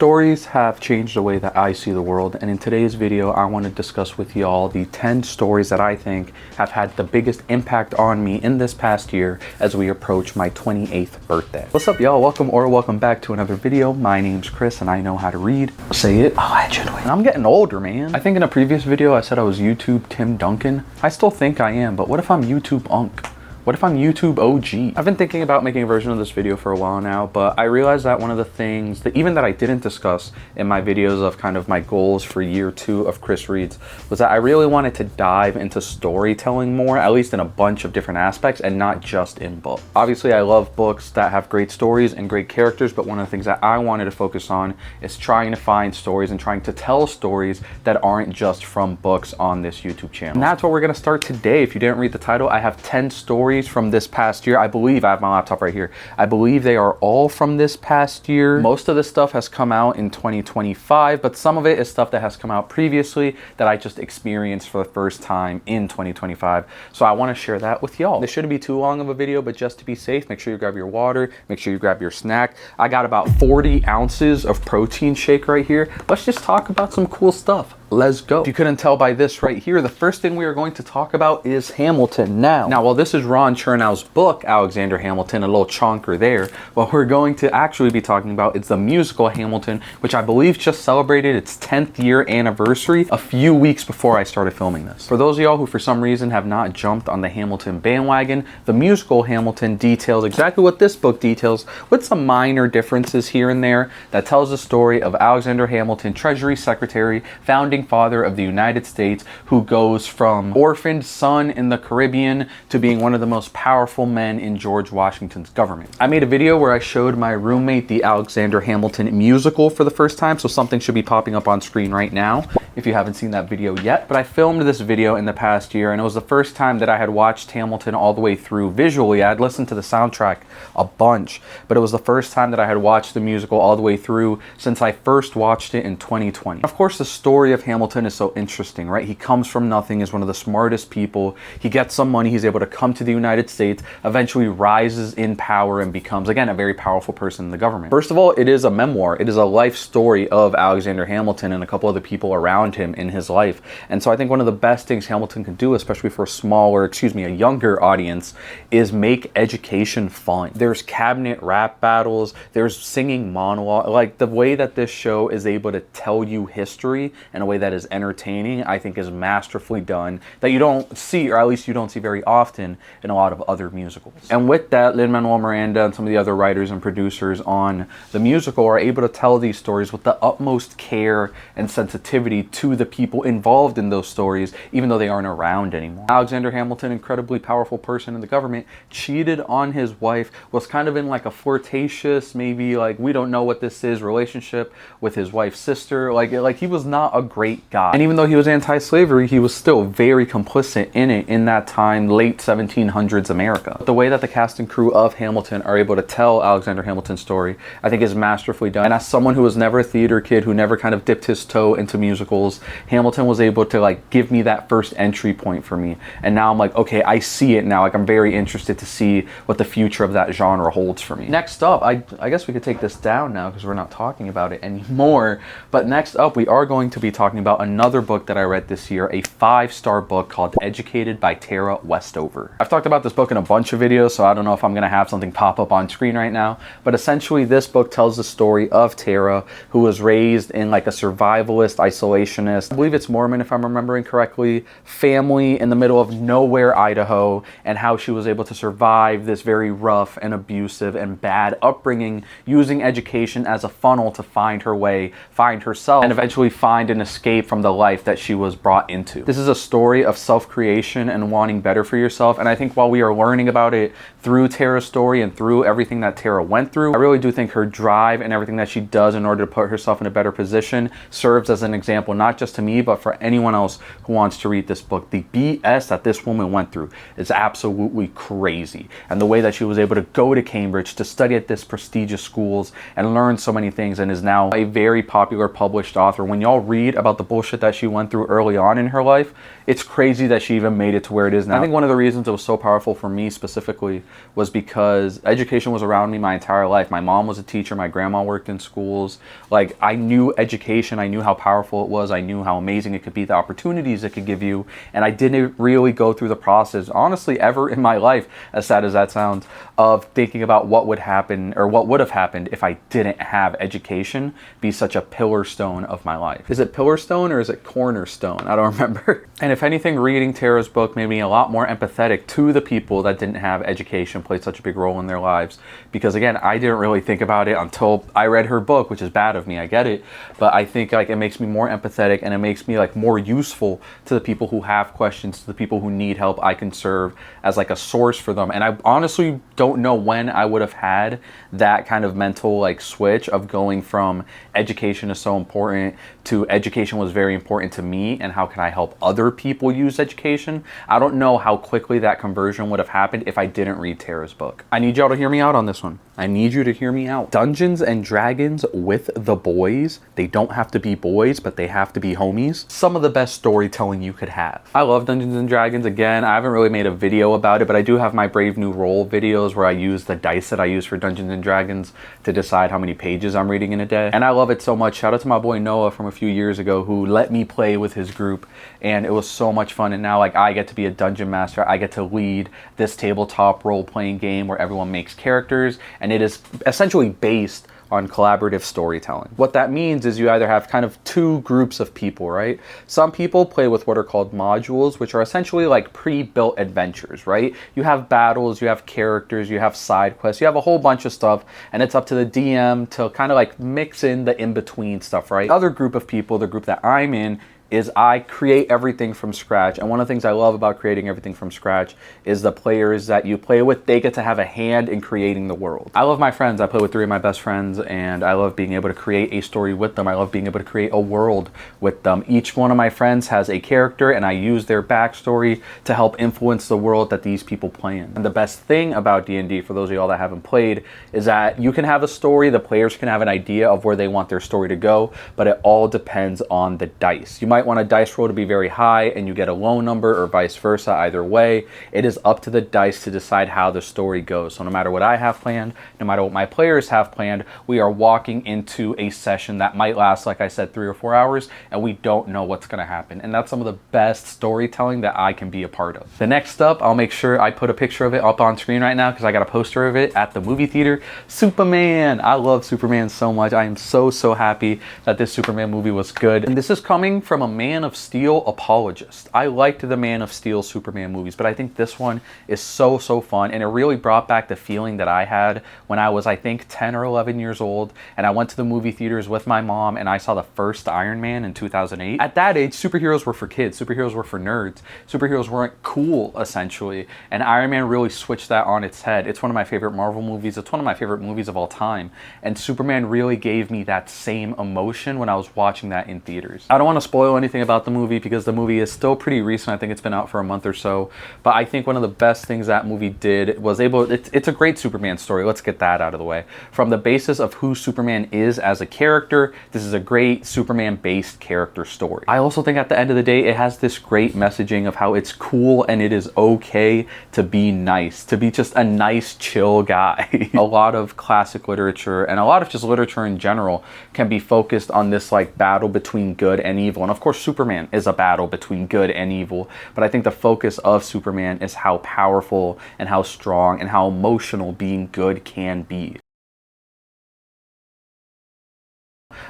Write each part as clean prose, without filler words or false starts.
Stories have changed the way that I see the world, and in today's video I want to discuss with y'all the 10 stories that I think have had the biggest impact on me in this past year as we approach my 28th birthday. What's up y'all? Welcome back to another video. My name's Chris and I know how to read. Say it. Oh, actually. I'm getting older, man. I think in a previous video I said I was YouTube Tim Duncan. I still think I am, but what if I'm YouTube Unk? What if I'm YouTube OG? I've been thinking about making a version of this video for a while now, but I realized that one of the things that even that I didn't discuss in my videos of kind of my goals for year 2 of Chris Reads was that I really wanted to dive into storytelling more, at least in a bunch of different aspects and not just in books. Obviously, I love books that have great stories and great characters, but one of the things that I wanted to focus on is trying to find stories and trying to tell stories that aren't just from books on this YouTube channel. And that's what we're gonna start today. If you didn't read the title, I have 10 stories from this past year. I believe I have my laptop right here. I believe they are all from this past year. Most of this stuff has come out in 2025, but some of it is stuff that has come out previously that I just experienced for the first time in 2025. So I want to share that with y'all. This shouldn't be too long of a video, but just to be safe, make sure you grab your water, make sure you grab your snack. I got about 40 ounces of protein shake right here. Let's just talk about some cool stuff. Let's go. If you couldn't tell by this right here, the first thing we are going to talk about is Hamilton. Now while this is Ron Chernow's book, Alexander Hamilton, a little chonker there, what we're going to actually be talking about is the musical Hamilton, which I believe just celebrated its 10th year anniversary a few weeks before I started filming this. For those of y'all who for some reason have not jumped on the Hamilton bandwagon, the musical Hamilton details exactly what this book details, with some minor differences here and there, that tells the story of Alexander Hamilton, Treasury Secretary, founding father of the United States, who goes from orphaned son in the Caribbean to being one of the most powerful men in George Washington's government. I made a video where I showed my roommate the Alexander Hamilton musical for the first time, so something should be popping up on screen right now if you haven't seen that video yet. But I filmed this video in the past year, and it was the first time that I had watched Hamilton all the way through visually. I had listened to the soundtrack a bunch, but it was the first time that I had watched the musical all the way through since I first watched it in 2020. Of course, the story of Hamilton is so interesting, right? He comes from nothing, is one of the smartest people. He gets some money, he's able to come to the United States, eventually rises in power and becomes, again, a very powerful person in the government. First of all, it is a memoir. It is a life story of Alexander Hamilton and a couple other people around him in his life. And so I think one of the best things Hamilton can do, especially for a younger audience, is make education fun. There's cabinet rap battles, there's singing monologue. Like, the way that this show is able to tell you history in a way that is entertaining, I think is masterfully done, that you don't see, or at least you don't see very often in a lot of other musicals. And with that, Lin-Manuel Miranda and some of the other writers and producers on the musical are able to tell these stories with the utmost care and sensitivity to the people involved in those stories, even though they aren't around anymore. Alexander Hamilton, incredibly powerful person in the government, cheated on his wife, was kind of in like a flirtatious, maybe like, we don't know what this is, relationship with his wife's sister. Like he was not a great guy. And even though he was anti-slavery, he was still very complicit in it in that time, late 1700s America. But the way that the cast and crew of Hamilton are able to tell Alexander Hamilton's story, I think is masterfully done. And as someone who was never a theater kid, who never kind of dipped his toe into musicals, Hamilton was able to like give me that first entry point for me. And now I'm like, okay, I see it now. Like, I'm very interested to see what the future of that genre holds for me. Next up, I guess we could take this down now because we're not talking about it anymore. But next up, we are going to be talking about another book that I read this year, a 5-star book called Educated by Tara Westover. I've talked about this book in a bunch of videos, so I don't know if I'm gonna have something pop up on screen right now, but essentially this book tells the story of Tara, who was raised in like a survivalist, isolationist, I believe it's Mormon if I'm remembering correctly, family in the middle of nowhere, Idaho, and how she was able to survive this very rough and abusive and bad upbringing using education as a funnel to find her way, find herself, and eventually find an escape from the life that she was brought into. This is a story of self-creation and wanting better for yourself, and I think while we are learning about it through Tara's story and through everything that Tara went through, I really do think her drive and everything that she does in order to put herself in a better position serves as an example not just to me, but for anyone else who wants to read this book. The BS that this woman went through is absolutely crazy. And the way that she was able to go to Cambridge to study at this prestigious schools and learn so many things, and is now a very popular published author. When y'all read about the bullshit that she went through early on in her life, it's crazy that she even made it to where it is now. I think one of the reasons it was so powerful for me specifically was because education was around me my entire life. My mom was a teacher, my grandma worked in schools. Like, I knew education, I knew how powerful it was, I knew how amazing it could be, the opportunities it could give you, and I didn't really go through the process, honestly, ever in my life, as sad as that sounds, of thinking about what would happen or what would have happened if I didn't have education be such a pillar stone of my life. Is it pillar stone or is it cornerstone? I don't remember. And if anything, reading Tara's book made me a lot more empathetic to the people that didn't have education, played such a big role in their lives. Because again, I didn't really think about it until I read her book, which is bad of me, I get it. But I think like it makes me more empathetic, and it makes me like more useful to the people who have questions, to the people who need help. I can serve as like a source for them. And I honestly don't know when I would have had that kind of mental like switch of going from education is so important to education was very important to me, and how can I help other people use education. I don't know how quickly that conversion would have happened if I didn't read Tara's book. I need y'all to hear me out on this one. I need you to hear me out. Dungeons and Dragons with the boys. They don't have to be boys, but they have to be homies. Some of the best storytelling you could have. I love Dungeons and Dragons. Again, I haven't really made a video about it, but I do have my Brave New Roll videos where I use the dice that I use for Dungeons and Dragons to decide how many pages I'm reading in a day. And I love it so much. Shout out to my boy Noah from a few years ago who let me play with his group, and it was so much fun. And now like I get to be a dungeon master. I get to lead this tabletop role-playing game where everyone makes characters, and it is essentially based on collaborative storytelling. What that means is you either have kind of two groups of people, right? Some people play with what are called modules, which are essentially like pre-built adventures, right? You have battles, you have characters, you have side quests, you have a whole bunch of stuff, and it's up to the DM to kind of like mix in the in-between stuff, right? The other group of people, the group that I'm in, is I create everything from scratch. And one of the things I love about creating everything from scratch is the players that you play with, they get to have a hand in creating the world. I love my friends. I play with 3 of my best friends, and I love being able to create a story with them. I love being able to create a world with them. Each one of my friends has a character, and I use their backstory to help influence the world that these people play in. And the best thing about D&D, for those of y'all that haven't played, is that you can have a story, the players can have an idea of where they want their story to go, but it all depends on the dice. You might want a dice roll to be very high and you get a low number, or vice versa. Either way, it is up to the dice to decide how the story goes. So no matter what I have planned, no matter what my players have planned, we are walking into a session that might last, like I said, 3 or 4 hours, and we don't know what's going to happen. And that's some of the best storytelling that I can be a part of. The next up, I'll make sure I put a picture of it up on screen right now because I got a poster of it at the movie theater. Superman. I love Superman so much. I am so happy that this Superman movie was good. And this is coming from a Man of Steel apologist. I liked the Man of Steel Superman movies, but I think this one is so fun, and it really brought back the feeling that I had when I was, I think, 10 or 11 years old, and I went to the movie theaters with my mom and I saw the first Iron Man in 2008. At that age, superheroes were for kids. Superheroes were for nerds. Superheroes weren't cool, essentially, and Iron Man really switched that on its head. It's one of my favorite Marvel movies. It's one of my favorite movies of all time, and Superman really gave me that same emotion when I was watching that in theaters. I don't want to spoil anything about the movie because the movie is still pretty recent. I think it's been out for a month or so, but I think one of the best things that movie did was it's a great Superman story. Let's get that out of the way. From the basis of who Superman is as a character, this is a great Superman based character story. I also think at the end of the day, it has this great messaging of how it's cool and it is okay to be nice, to be just a nice, chill guy. A lot of classic literature and a lot of just literature in general can be focused on this like battle between good and evil. And of course, Superman is a battle between good and evil, but I think the focus of Superman is how powerful and how strong and how emotional being good can be.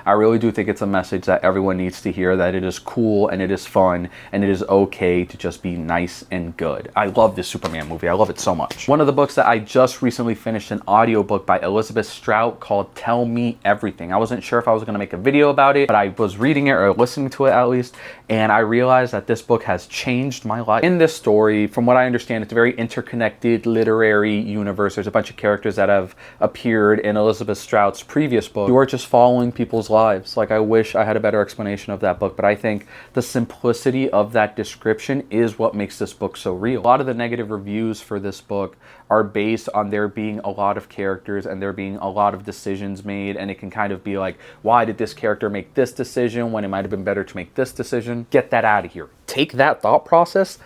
I really do think it's a message that everyone needs to hear, that it is cool and it is fun and it is okay to just be nice and good. I love this Superman movie. I love it so much. One of the books that I just recently finished, an audiobook by Elizabeth Strout called Tell Me Everything. I wasn't sure if I was going to make a video about it, but I was reading it, or listening to it at least, and I realized that this book has changed my life. In this story, from what I understand, it's a very interconnected literary universe. There's a bunch of characters that have appeared in Elizabeth Strout's previous book. You are just following people's lives lives. Like, I wish I had a better explanation of that book, but I think the simplicity of that description is what makes this book so real. A lot of the negative reviews for this book are based on there being a lot of characters and there being a lot of decisions made, and it can kind of be like, why did this character make this decision when it might have been better to make this decision? Get that out of here. Take that thought process,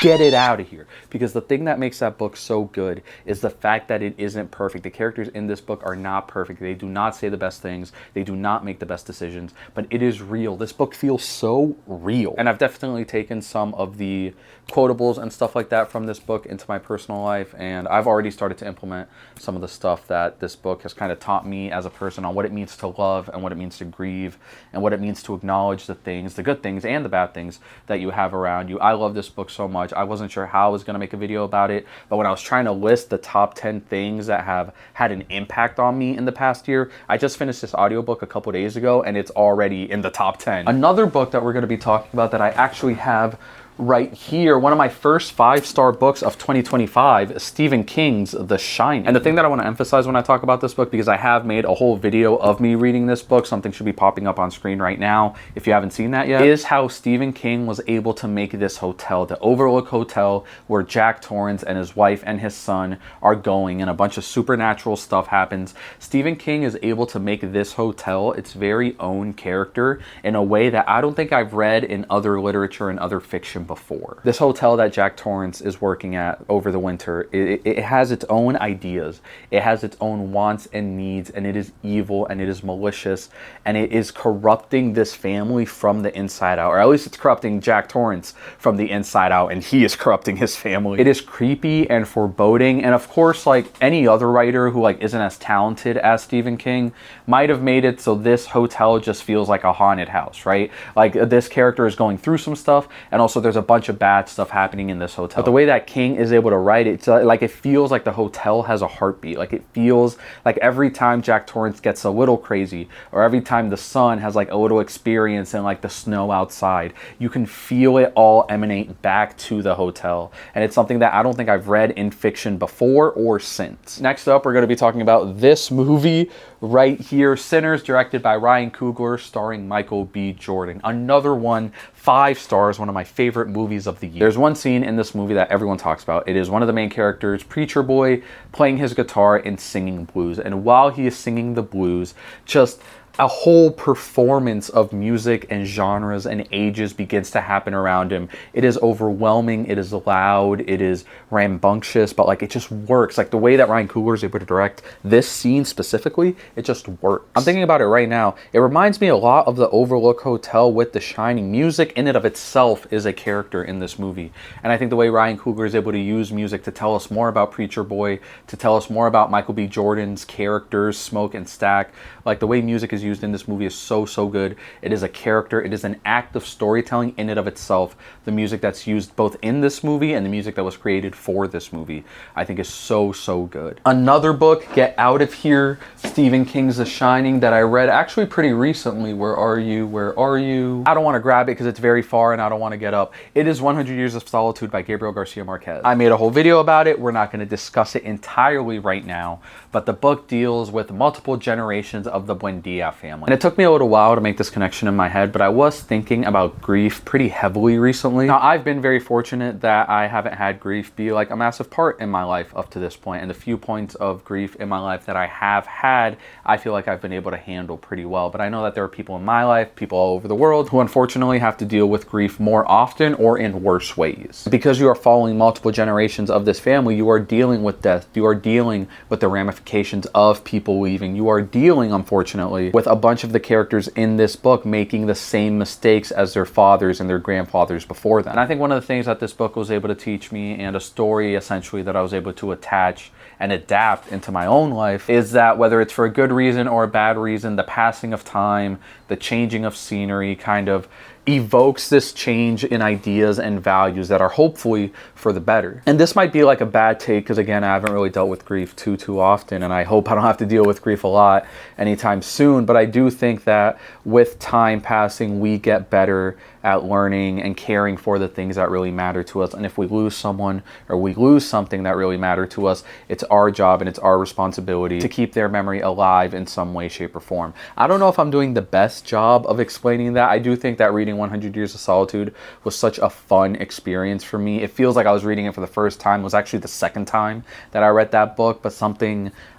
get it out of here, because the thing that makes that book so good is the fact that it isn't perfect. The characters in this book are not perfect. They do not say the best things. They do not make the best decisions, but it is real. This book feels so real. And I've definitely taken some of the quotables and stuff like that from this book into my personal life, and I've already started to implement some of the stuff that this book has kind of taught me as a person on what it means to love and what it means to grieve and what it means to acknowledge the things, the good things and the bad things that you have around you. I love this book so much. I wasn't sure how I was going to make a video about it, but when I was trying to list the top 10 things that have had an impact on me in the past year, I just finished this audiobook a couple days ago and it's already in the top 10. Another book that we're going to be talking about that I actually have right here, one of my first 5-star books of 2025, Stephen King's The Shining. And the thing that I want to emphasize when I talk about this book, because I have made a whole video of me reading this book, something should be popping up on screen right now if you haven't seen that yet, is how Stephen King was able to make this hotel, the Overlook Hotel, where Jack Torrance and his wife and his son are going, and a bunch of supernatural stuff happens. Stephen King is able to make this hotel its very own character in a way that I don't think I've read in other literature and other fiction before. This hotel that Jack Torrance is working at over the winter, it has its own ideas, it has its own wants and needs, and it is evil and it is malicious and it is corrupting this family from the inside out, or at least it's corrupting Jack Torrance from the inside out, and he is corrupting his family. It is creepy and foreboding, and of course, like any other writer who like isn't as talented as Stephen King might have made it so this hotel just feels like a haunted house, right? Like this character is going through some stuff, and also there's a bunch of bad stuff happening in this hotel. But the way that King is able to write it, it's like it feels like the hotel has a heartbeat. Like it feels like every time Jack Torrance gets a little crazy, or every time the son has like a little experience in like the snow outside, you can feel it all emanate back to the hotel. And it's something that I don't think I've read in fiction before or since. Next up, we're going to be talking about this movie right here, Sinners, directed by Ryan Coogler, starring Michael B. Jordan. Another one, 5 stars, one of my favorite movies of the year. There's one scene in this movie that everyone talks about. It is one of the main characters, Preacher Boy, playing his guitar and singing blues. And while he is singing the blues, just a whole performance of music and genres and ages begins to happen around him. It is overwhelming, it is loud, it is rambunctious, but like it just works. Like the way that Ryan Coogler is able to direct this scene specifically, it just works. I'm thinking about it right now. It reminds me a lot of the Overlook Hotel with The Shining. Music in and of itself is a character in this movie. And I think the way Ryan Coogler is able to use music to tell us more about Preacher Boy, to tell us more about Michael B. Jordan's characters, Smoke and Stack, like the way music is used in this movie is so good. It is a character, it is an act of storytelling in and of itself. The music that's used both in this movie and the music that was created for this movie, I think is so good. Another book, Get Out of Here, Stephen King's The Shining, that I read actually pretty recently. Where are you? Where are you? I don't want to grab it because it's very far and I don't want to get up. It is 100 Years of Solitude by Gabriel Garcia Marquez. I made a whole video about it. We're not going to discuss it entirely right now, but the book deals with multiple generations of the Buendia family. And it took me a little while to make this connection in my head, but I was thinking about grief pretty heavily recently. Now, I've been very fortunate that I haven't had grief be like a massive part in my life up to this point, and the few points of grief in my life that I have had, I feel like I've been able to handle pretty well. But I know that there are people in my life, people all over the world, who unfortunately have to deal with grief more often or in worse ways. Because you are following multiple generations of this family, you are dealing with death, you are dealing with the ramifications of people leaving, you are dealing, unfortunately, with a bunch of the characters in this book making the same mistakes as their fathers and their grandfathers before them. And I think one of the things that this book was able to teach me, and a story essentially that I was able to attach and adapt into my own life, is that whether it's for a good reason or a bad reason, the passing of time, the changing of scenery kind of evokes this change in ideas and values that are hopefully for the better. And this might be like a bad take because, again, I haven't really dealt with grief too often, and I hope I don't have to deal with grief a lot anytime soon. But I do think that with time passing, we get better at learning and caring for the things that really matter to us. And if we lose someone or we lose something that really mattered to us, it's our job and it's our responsibility to keep their memory alive in some way, shape, or form. I don't know if I'm doing the best job of explaining that. I do think that reading 100 Years of Solitude was such a fun experience for me. It feels like I was reading it for the first time. It was actually the second time that I read that book, but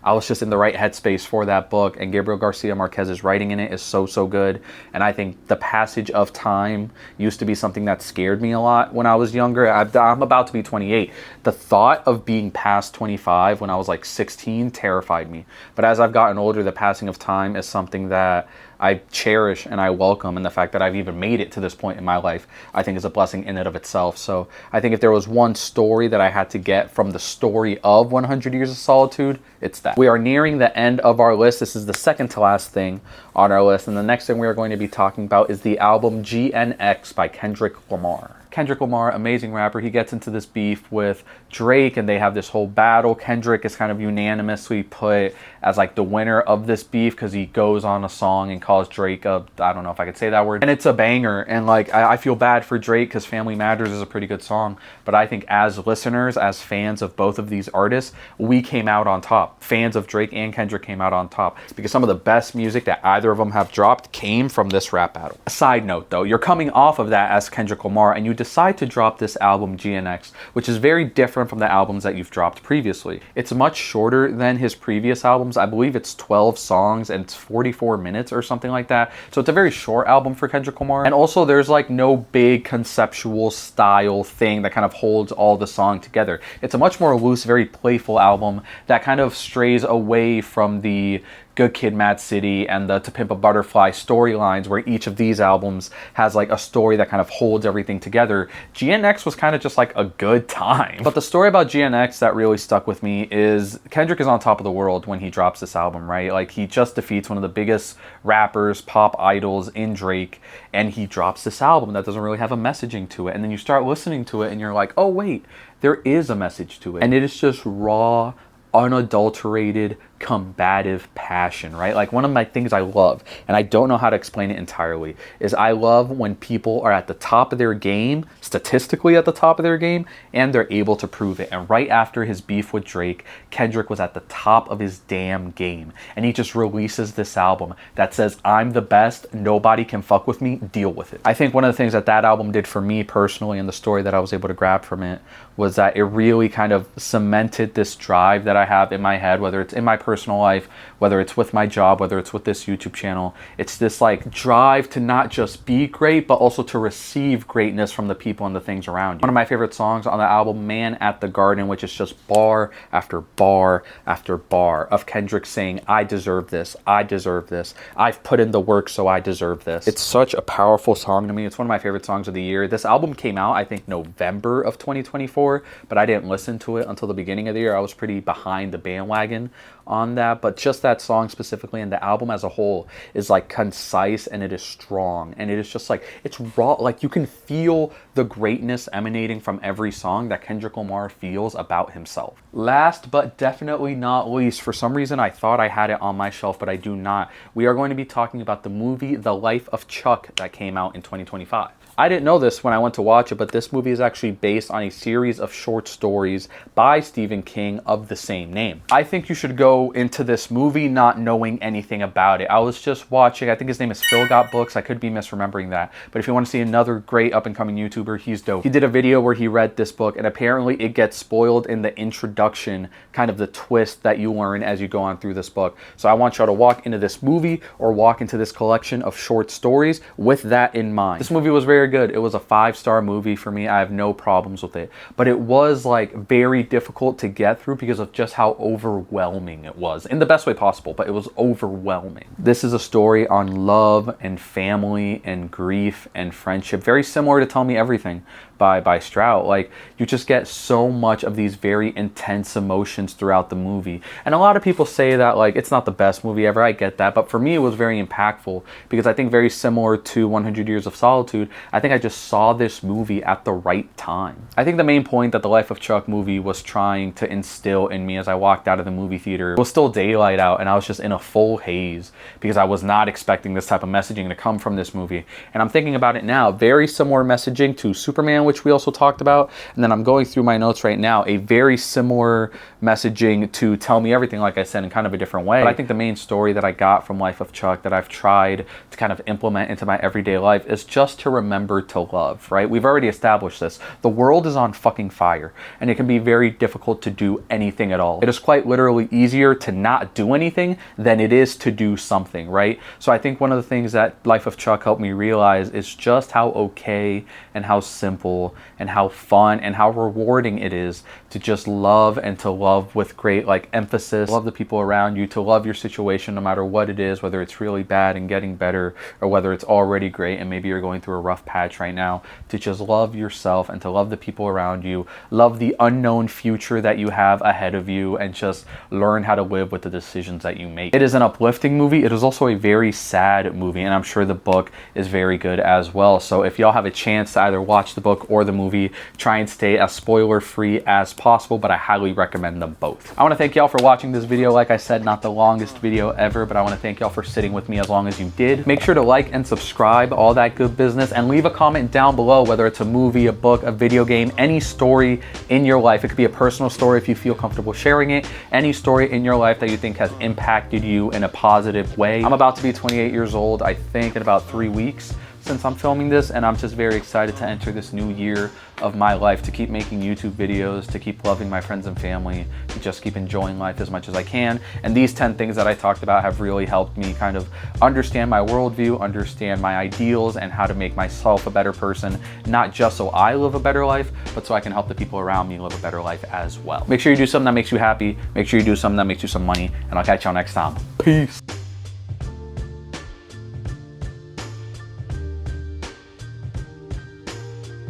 I was just in the right headspace for that book, and Gabriel Garcia Marquez's writing in it is so good. And I think the passage of time used to be something that scared me a lot when I was younger. I'm about to be 28. The thought of being past 25 when I was like 16 terrified me. But as I've gotten older, the passing of time is something that I cherish and I welcome, and the fact that I've even made it to this point in my life, I think is a blessing in and of itself. So I think if there was one story that I had to get from the story of 100 Years of Solitude, it's that. We are nearing the end of our list. This is the second to last thing on our list, and the next thing we are going to be talking about is the album GNX by Kendrick Lamar. Kendrick Lamar, amazing rapper. He gets into this beef with Drake and they have this whole battle. Kendrick is kind of unanimously put as like the winner of this beef because he goes on a song and calls Drake I don't know if I could say that word. And it's a banger. And like, I feel bad for Drake because Family Matters is a pretty good song. But I think as listeners, as fans of both of these artists, we came out on top. Fans of Drake and Kendrick came out on top because some of the best music that either of them have dropped came from this rap battle. A side note though, you're coming off of that as Kendrick Lamar and you decide to drop this album GNX, which is very different from the albums that you've dropped previously. It's much shorter than his previous albums. I believe it's 12 songs and it's 44 minutes or something like that. So it's a very short album for Kendrick Lamar. And also there's like no big conceptual style thing that kind of holds all the song together. It's a much more loose, very playful album that kind of strays away from the Good Kid, Mad City and the To Pimp a Butterfly storylines, where each of these albums has like a story that kind of holds everything together. GNX was kind of just like a good time. But the story about GNX that really stuck with me is Kendrick is on top of the world when he drops this album, right? Like he just defeats one of the biggest rappers, pop idols in Drake, and he drops this album that doesn't really have a messaging to it. And then you start listening to it and you're like, oh wait, there is a message to it. And it is just raw, unadulterated, combative passion, right? Like one of my things I love, and I don't know how to explain it entirely, is I love when people are at the top of their game, statistically at the top of their game, and they're able to prove it. And right after his beef with Drake, Kendrick was at the top of his damn game. And he just releases this album that says, I'm the best, nobody can fuck with me, deal with it. I think one of the things that that album did for me personally, and the story that I was able to grab from it, was that it really kind of cemented this drive that I have in my head, whether it's in my personal life, whether it's with my job, whether it's with this YouTube channel. It's this like drive to not just be great, but also to receive greatness from the people and the things around you. One of my favorite songs on the album, Man at the Garden, which is just bar after bar after bar of Kendrick saying, I deserve this, I deserve this, I've put in the work so I deserve this. It's such a powerful song to me. It's one of my favorite songs of the year. This album came out, I think, November of 2024, but I didn't listen to it until the beginning of the year. I was pretty behind the bandwagon on that, but just that song specifically and the album as a whole is like concise and it is strong and it is just like, it's raw. Like you can feel the greatness emanating from every song that Kendrick Lamar feels about himself. Last but definitely not least, for some reason I thought I had it on my shelf, but I do not. We are going to be talking about the movie The Life of Chuck that came out in 2025. I didn't know this when I went to watch it, but this movie is actually based on a series of short stories by Stephen King of the same name. I think you should go into this movie not knowing anything about it. I was just watching, I think his name is Phil Got Books. I could be misremembering that. But if you want to see another great up-and-coming YouTuber, he's dope. He did a video where he read this book, and apparently it gets spoiled in the introduction, kind of the twist that you learn as you go on through this book. So I want y'all to walk into this movie or walk into this collection of short stories with that in mind. This movie was very good. It was a 5-star movie for me. I have no problems with it, but it was like very difficult to get through because of just how overwhelming it was, in the best way possible, but it was overwhelming. This is a story on love and family and grief and friendship, very similar to Tell Me Everything, by Strout. Like, you just get so much of these very intense emotions throughout the movie. And a lot of people say that like it's not the best movie ever. I get that, but for me it was very impactful because I think very similar to 100 Years of Solitude, I think I just saw this movie at the right time. I think the main point that the Life of Chuck movie was trying to instill in me as I walked out of the movie theater, it was still daylight out and I was just in a full haze because I was not expecting this type of messaging to come from this movie. And I'm thinking about it now, very similar messaging to Superman, which we also talked about. And then I'm going through my notes right now, a very similar messaging to Tell Me Everything, like I said, in kind of a different way. But I think the main story that I got from Life of Chuck that I've tried to kind of implement into my everyday life is just to remember to love, right? We've already established this. The world is on fucking fire and it can be very difficult to do anything at all. It is quite literally easier to not do anything than it is to do something, right? So I think one of the things that Life of Chuck helped me realize is just how okay and how simple and how fun and how rewarding it is to just love and to love with great like emphasis, love the people around you, to love your situation no matter what it is, whether it's really bad and getting better or whether it's already great and maybe you're going through a rough patch right now, to just love yourself and to love the people around you, love the unknown future that you have ahead of you, and just learn how to live with the decisions that you make. It is an uplifting movie. It is also a very sad movie, and I'm sure the book is very good as well. So if y'all have a chance to either watch the book or the movie, try and stay as spoiler free as possible, but I highly recommend them both. I want to thank y'all for watching this video. Like I said, not the longest video ever, but I want to thank y'all for sitting with me as long as you did. Make sure to like and subscribe, all that good business, and leave a comment down below, whether it's a movie, a book, a video game, any story in your life. It could be a personal story if you feel comfortable sharing it, any story in your life that you think has impacted you in a positive way. I'm about to be 28 years old, I think, in about 3 weeks since I'm filming this, and I'm just very excited to enter this new year of my life, to keep making YouTube videos, to keep loving my friends and family, to just keep enjoying life as much as I can. And these 10 things that I talked about have really helped me kind of understand my worldview, understand my ideals, and how to make myself a better person, not just so I live a better life, but so I can help the people around me live a better life as well. Make sure you do something that makes you happy, make sure you do something that makes you some money, and I'll catch y'all next time. Peace.